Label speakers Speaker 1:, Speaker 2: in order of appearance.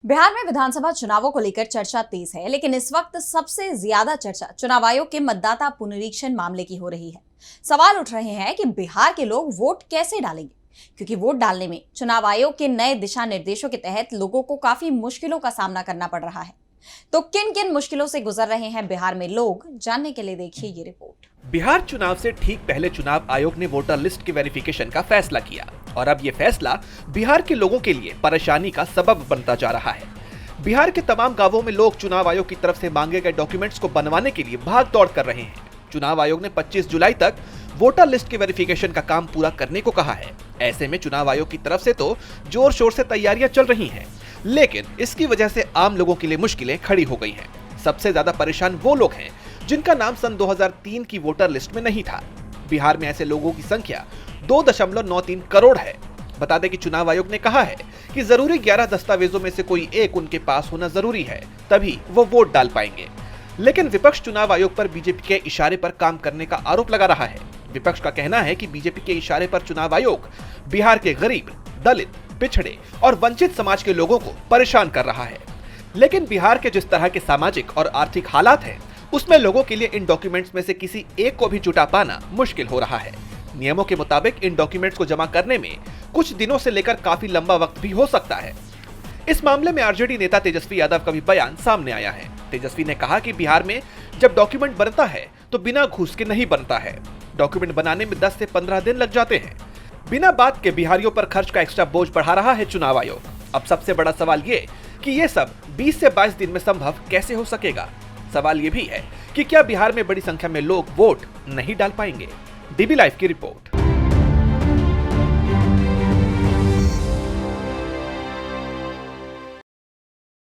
Speaker 1: बिहार में विधानसभा चुनावों को लेकर चर्चा तेज है, लेकिन इस वक्त सबसे ज्यादा चर्चा चुनाव आयोग के मतदाता पुनरीक्षण मामले की हो रही है। सवाल उठ रहे हैं कि बिहार के लोग वोट कैसे डालेंगे, क्योंकि वोट डालने में चुनाव आयोग के नए दिशा निर्देशों के तहत लोगों को काफी मुश्किलों का सामना करना पड़ रहा है। तो किन किन मुश्किलों से गुजर रहे हैं बिहार में लोग, जानने के लिए देखिए ये रिपोर्ट।
Speaker 2: बिहार चुनाव से ठीक पहले चुनाव आयोग ने वोटर लिस्ट की वेरिफिकेशन का फैसला किया और अब ये फैसला बिहार के लोगों के लिए परेशानी का सबब बनता जा रहा है। बिहार के तमाम गांवों में लोग चुनाव आयोग की तरफ से मांगे गए डॉक्यूमेंट्स को बनवाने के लिए भाग दौड़ कर रहे हैं। चुनाव आयोग ने 25 जुलाई तक वोटर लिस्ट की वेरिफिकेशन का काम पूरा करने को कहा है। ऐसे में चुनाव आयोग की तरफ से तो जोर शोर से तैयारियां चल रही हैं, लेकिन इसकी वजह से आम लोगों के लिए मुश्किलें खड़ी हो गई हैं। सबसे ज्यादा परेशान वो लोग हैं जिनका नाम सन 2003 की वोटर लिस्ट में नहीं था। बिहार में ऐसे लोगों की संख्या 2.93 करोड़ है। बता दें कि चुनाव आयोग ने कहा है कि जरूरी 11 दस्तावेजों में से कोई एक उनके पास होना जरूरी है, तभी वो वोट डाल पाएंगे। लेकिन विपक्ष चुनाव आयोग पर बीजेपी के इशारे पर काम करने का आरोप लगा रहा है। विपक्ष का कहना है कि बीजेपी के इशारे पर चुनाव आयोग बिहार के गरीब, दलित, पिछड़े और वंचित समाज के लोगों को परेशान कर रहा है। लेकिन बिहार के जिस तरह के सामाजिक और आर्थिक हालात हैं, उसमें लोगों के लिए इन डॉक्यूमेंट्स में से किसी एक को भी जुटा पाना मुश्किल हो रहा है। नियमों के मुताबिक इन डॉक्यूमेंट्स को जमा करने में कुछ दिनों से लेकर काफी लंबा वक्त भी हो सकता है। इस मामले में आरजेडी नेता तेजस्वी यादव का भी बयान सामने आया है। तेजस्वी ने कहा कि बिहार में जब डॉक्यूमेंट बनता है तो बिना घूस के नहीं बनता है। डॉक्यूमेंट बनाने में 10 से 15 दिन लग जाते हैं। बिना बात के बिहारियों पर खर्च का एक्स्ट्रा बोझ बढ़ा रहा है चुनाव आयोग। अब सबसे बड़ा सवाल ये कि ये सब 20 से 22 दिन में संभव कैसे हो सकेगा। सवाल ये भी है कि क्या बिहार में बड़ी संख्या में लोग वोट नहीं डाल पाएंगे। डीबी लाइव की रिपोर्ट।